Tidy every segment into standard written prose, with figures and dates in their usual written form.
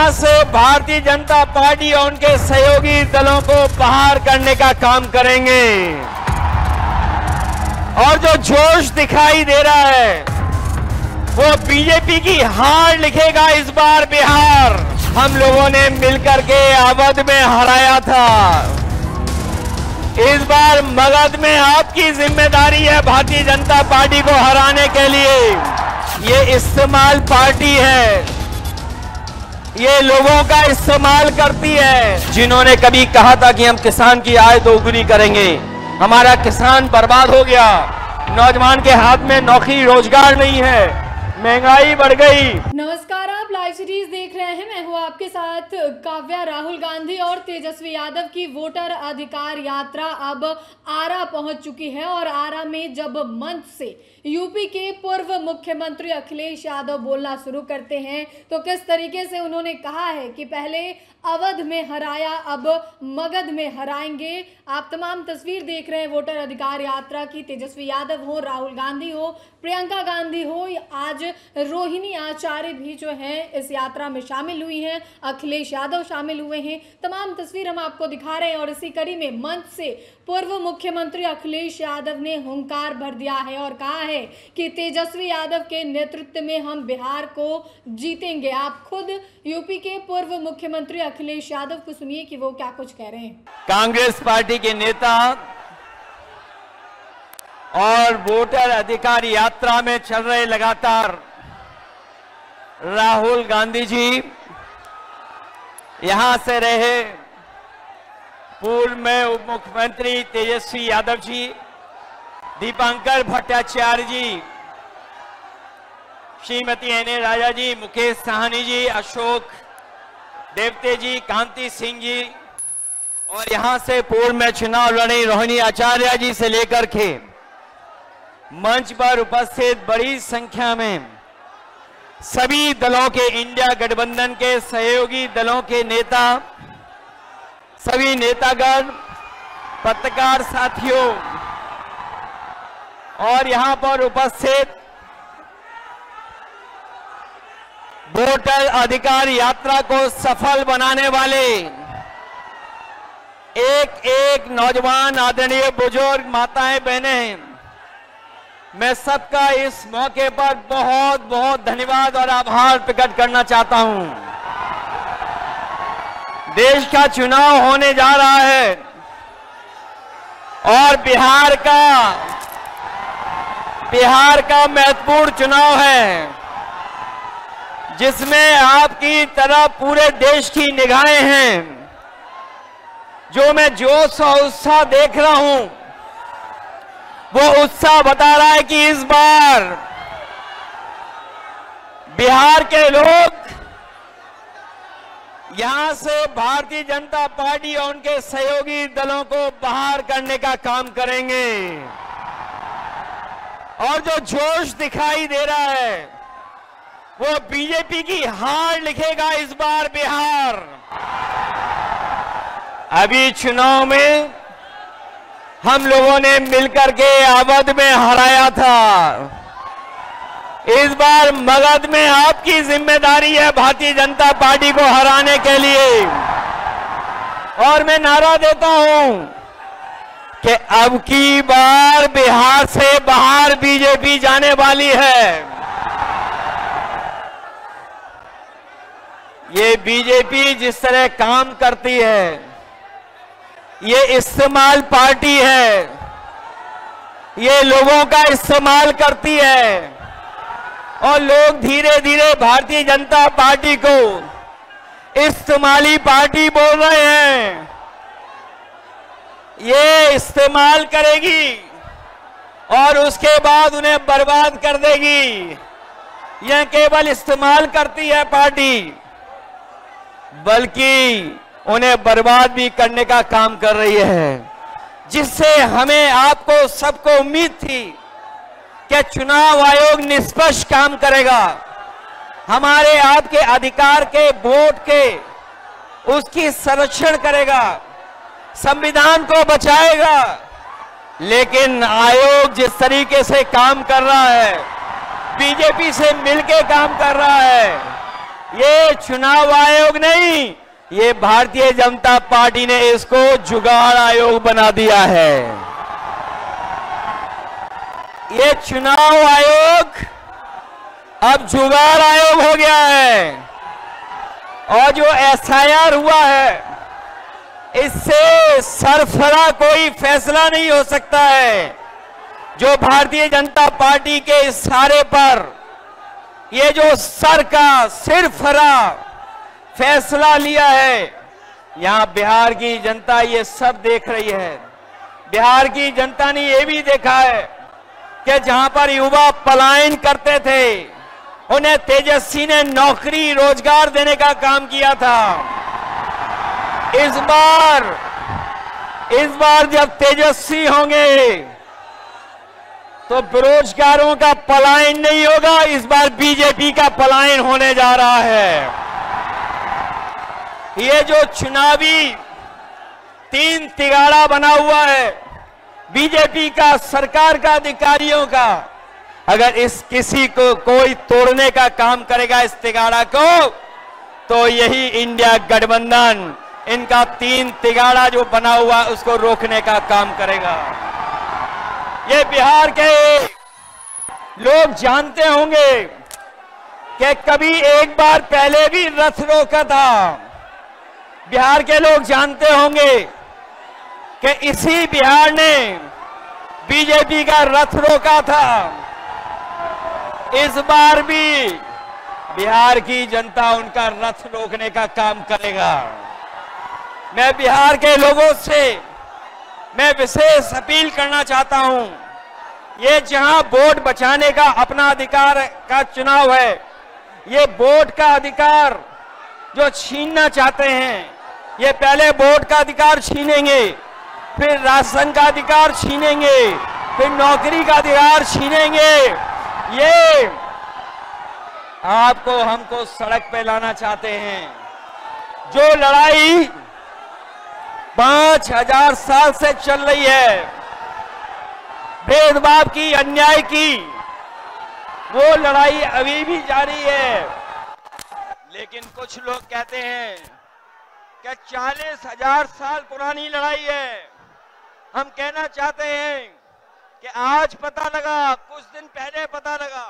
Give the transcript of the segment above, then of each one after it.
यहां से भारतीय जनता पार्टी और उनके सहयोगी दलों को बाहर करने का काम करेंगे। और जो जोश दिखाई दे रहा है वो बीजेपी की हार लिखेगा। इस बार बिहार हम लोगों ने मिलकर के अवध में हराया था। इस बार मगध में आपकी जिम्मेदारी है भारतीय जनता पार्टी को हराने के लिए। ये इस्तेमाल पार्टी है, ये लोगों का इस्तेमाल करती है। जिन्होंने कभी कहा था कि हम किसान की आय दोगुनी करेंगे, हमारा किसान बर्बाद हो गया। नौजवान के हाथ में नौकरी रोजगार नहीं है, महंगाई बढ़ गई। नमस्कार, आप लाइव सीरीज देख रहे हैं। मैं हूं आपके साथ काव्या। राहुल गांधी और तेजस्वी यादव की वोटर अधिकार यात्रा अब आरा पहुंच चुकी है और आरा में जब मंच से यूपी के पूर्व मुख्यमंत्री अखिलेश यादव बोलना शुरू करते हैं तो किस तरीके से उन्होंने कहा है कि पहले अवध में हराया, अब मगध में हराएंगे। आप तमाम तस्वीर देख रहे हैं वोटर अधिकार यात्रा की। तेजस्वी यादव हो, राहुल गांधी हो, प्रियंका गांधी हो, आज रोहिणी आचार्य भी जो हैं इस यात्रा में शामिल हुई हैं, अखिलेश यादव शामिल हुए हैं। तमाम तस्वीर हम आपको दिखा रहे हैं और इसी कड़ी में मंच से पूर्व मुख्यमंत्री अखिलेश यादव ने हुंकार भर दिया है और कहा है कि तेजस्वी यादव के नेतृत्व में हम बिहार को जीतेंगे। आप खुद यूपी के पूर्व मुख्यमंत्री अखिलेश यादव को सुनिए कि वो क्या कुछ कह रहे हैं। कांग्रेस पार्टी के नेता और वोटर अधिकार यात्रा में चल रहे लगातार राहुल गांधी जी, यहां से रहे पूर्व में उप मुख्यमंत्री तेजस्वी यादव जी, दीपांकर भट्टाचार्य जी, श्रीमती एन राजा जी, मुकेश साहनी जी, अशोक देवते जी, कांति सिंह जी और यहां से पूर्व में चुनाव लड़ी रोहिणी आचार्य जी से लेकर के मंच पर उपस्थित बड़ी संख्या में सभी दलों के, इंडिया गठबंधन के सहयोगी दलों के नेता, सभी नेतागण, पत्रकार साथियों और यहां पर उपस्थित वोटर अधिकार यात्रा को सफल बनाने वाले एक एक नौजवान, आदरणीय बुजुर्ग, माताएं, बहनें, मैं सबका इस मौके पर बहुत बहुत धन्यवाद और आभार प्रकट करना चाहता हूं। देश का चुनाव होने जा रहा है और बिहार का महत्वपूर्ण चुनाव है जिसमें आपकी तरह पूरे देश की निगाहें हैं। जो मैं जोश और उत्साह देख रहा हूं वो उत्साह बता रहा है कि इस बार बिहार के लोग यहां से भारतीय जनता पार्टी और उनके सहयोगी दलों को बाहर करने का काम करेंगे। और जो जोश दिखाई दे रहा है वो बीजेपी की हार लिखेगा। इस बार बिहार, अभी चुनाव में हम लोगों ने मिलकर के अवध में हराया था। इस बार मगध में आपकी जिम्मेदारी है भारतीय जनता पार्टी को हराने के लिए। और मैं नारा देता हूं कि अब की बार बिहार से बाहर बीजेपी जाने वाली है। ये बीजेपी जिस तरह काम करती है, ये इस्तेमाल पार्टी है, ये लोगों का इस्तेमाल करती है और लोग धीरे धीरे भारतीय जनता पार्टी को इस्तेमाली पार्टी बोल रहे हैं। ये इस्तेमाल करेगी और उसके बाद उन्हें बर्बाद कर देगी। यह केवल इस्तेमाल करती है पार्टी, बल्कि उन्हें बर्बाद भी करने का काम कर रही है। जिससे हमें, आपको, सबको उम्मीद थी कि चुनाव आयोग निष्पक्ष काम करेगा, हमारे आपके अधिकार के, वोट के, उसकी संरक्षण करेगा, संविधान को बचाएगा। लेकिन आयोग जिस तरीके से काम कर रहा है, बीजेपी से मिलकर काम कर रहा है, ये चुनाव आयोग नहीं, ये भारतीय जनता पार्टी ने इसको जुगाड़ आयोग बना दिया है। ये चुनाव आयोग अब जुगाड़ आयोग हो गया है। और जो एसआईआर हुआ है, इससे सरफरा कोई फैसला नहीं हो सकता है। जो भारतीय जनता पार्टी के इशारे पर ये जो सर का सिरफरा फैसला लिया है, यहां बिहार की जनता ये सब देख रही है। बिहार की जनता ने ये भी देखा है कि जहां पर युवा पलायन करते थे, उन्हें तेजस्वी ने नौकरी रोजगार देने का काम किया था। इस बार जब तेजस्वी होंगे तो बेरोजगारों का पलायन नहीं होगा, इस बार बीजेपी का पलायन होने जा रहा है। ये जो चुनावी तीन तिगाड़ा बना हुआ है बीजेपी का, सरकार का, अधिकारियों का, अगर इस किसी को कोई तोड़ने का काम करेगा इस तिगाड़ा को, तो यही इंडिया गठबंधन इनका तीन तिगाड़ा जो बना हुआ उसको रोकने का काम करेगा। ये बिहार के लोग जानते होंगे कि कभी एक बार पहले भी रथ रोका था। बिहार के लोग जानते होंगे कि इसी बिहार ने बीजेपी का रथ रोका था। इस बार भी बिहार की जनता उनका रथ रोकने का काम करेगा। मैं बिहार के लोगों से मैं विशेष अपील करना चाहता हूं। ये जहां वोट बचाने का अपना अधिकार का चुनाव है, ये वोट का अधिकार जो छीनना चाहते हैं, ये पहले वोट का अधिकार छीनेंगे, फिर राशन का अधिकार छीनेंगे, फिर नौकरी का अधिकार छीनेंगे। ये आपको हमको सड़क पे लाना चाहते हैं। जो लड़ाई 5000 साल से चल रही है, भेदभाव की, अन्याय की, वो लड़ाई अभी भी जारी है। लेकिन कुछ लोग कहते हैं कि 40,000 साल पुरानी लड़ाई है। हम कहना चाहते हैं कि आज पता लगा, कुछ दिन पहले पता लगा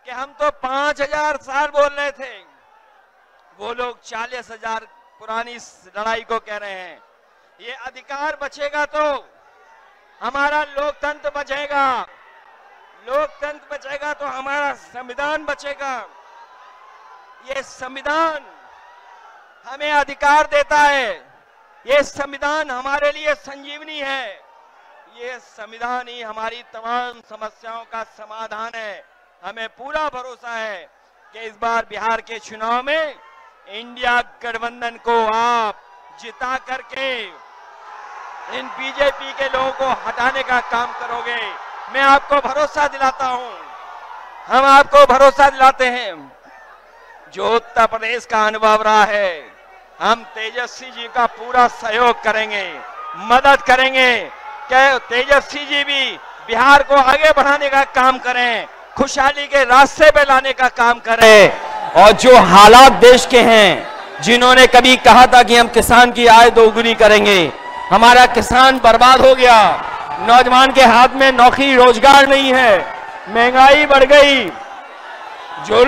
कि हम तो 5000 साल बोल रहे थे, वो लोग 40,000 पुरानी लड़ाई को कह रहे हैं। ये अधिकार बचेगा तो हमारा लोकतंत्र बचेगा, लोकतंत्र बचेगा तो हमारा संविधान बचेगा। ये संविधान हमें अधिकार देता है, ये संविधान हमारे लिए संजीवनी है, ये संविधान ही हमारी तमाम समस्याओं का समाधान है। हमें पूरा भरोसा है कि इस बार बिहार के चुनाव में इंडिया गठबंधन को आप जिता करके इन बीजेपी के लोगों को हटाने का काम करोगे। मैं आपको भरोसा दिलाता हूं, हम आपको भरोसा दिलाते हैं। जो उत्तर प्रदेश का अनुभव रहा है, हम तेजस्वी जी का पूरा सहयोग करेंगे, मदद करेंगे कि तेजस्वी जी भी बिहार को आगे बढ़ाने का काम करें, खुशहाली के रास्ते पे लाने का काम करें। और जो हालात देश के हैं, जिन्होंने कभी कहा था कि हम किसान की आय दोगुनी करेंगे, हमारा किसान बर्बाद हो गया, नौजवान के हाथ में नौकरी रोजगार नहीं है, महंगाई बढ़ गई। जो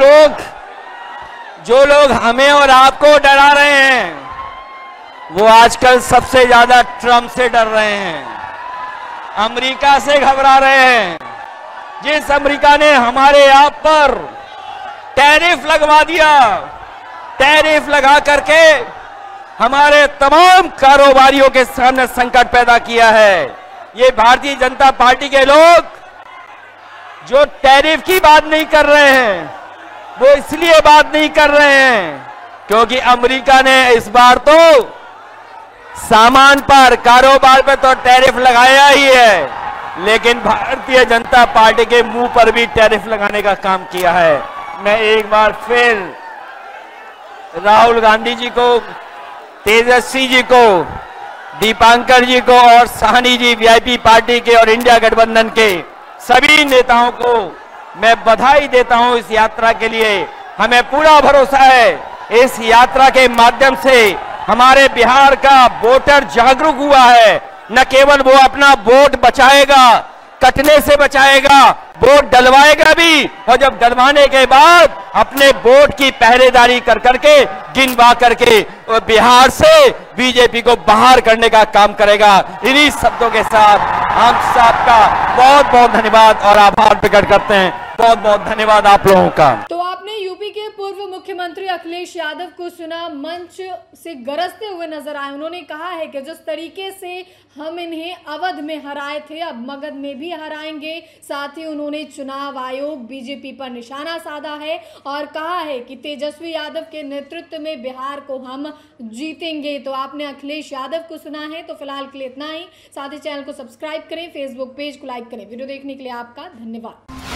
लोग हमें और आपको डरा रहे हैं, वो आजकल सबसे ज्यादा ट्रंप से डर रहे हैं, अमेरिका से घबरा रहे हैं। जिस अमेरिका ने हमारे आप पर टैरिफ लगवा दिया, टैरिफ लगा करके हमारे तमाम कारोबारियों के सामने संकट पैदा किया है। ये भारतीय जनता पार्टी के लोग जो टैरिफ की बात नहीं कर रहे हैं, वो इसलिए बात नहीं कर रहे हैं क्योंकि अमेरिका ने इस बार तो सामान पर, कारोबार पर तो टैरिफ लगाया ही है, लेकिन भारतीय जनता पार्टी के मुंह पर भी टैरिफ लगाने का काम किया है। मैं एक बार फिर राहुल गांधी जी को, तेजस्वी जी को, दीपांकर जी को और साहनी जी वीआईपी पार्टी के और इंडिया गठबंधन के सभी नेताओं को मैं बधाई देता हूं इस यात्रा के लिए। हमें पूरा भरोसा है इस यात्रा के माध्यम से हमारे बिहार का वोटर जागरूक हुआ है। न केवल वो अपना वोट बचाएगा, कटने से बचाएगा, वोट डलवाएगा भी, और जब डलवाने के बाद अपने वोट की पहरेदारी कर करके गिनवा करके बिहार से बीजेपी को बाहर करने का काम करेगा। इन्हीं शब्दों के साथ हम सबका बहुत बहुत धन्यवाद और आभार प्रकट करते हैं। बहुत बहुत धन्यवाद आप लोगों का। तो आपने यूपी के पूर्व मुख्यमंत्री अखिलेश यादव को सुना, मंच से गरजते हुए नजर आए। उन्होंने कहा है कि जिस तरीके से हम इन्हें अवध में हराए थे, अब मगध में भी हराएंगे। साथ ही उन्होंने चुनाव आयोग बीजेपी पर निशाना साधा है और कहा है कि तेजस्वी यादव के नेतृत्व में बिहार को हम जीतेंगे। तो आपने अखिलेश यादव को सुना है। तो फिलहाल के लिए इतना ही। साथ ही चैनल को सब्सक्राइब करें, फेसबुक पेज को लाइक करें। वीडियो देखने के लिए आपका धन्यवाद।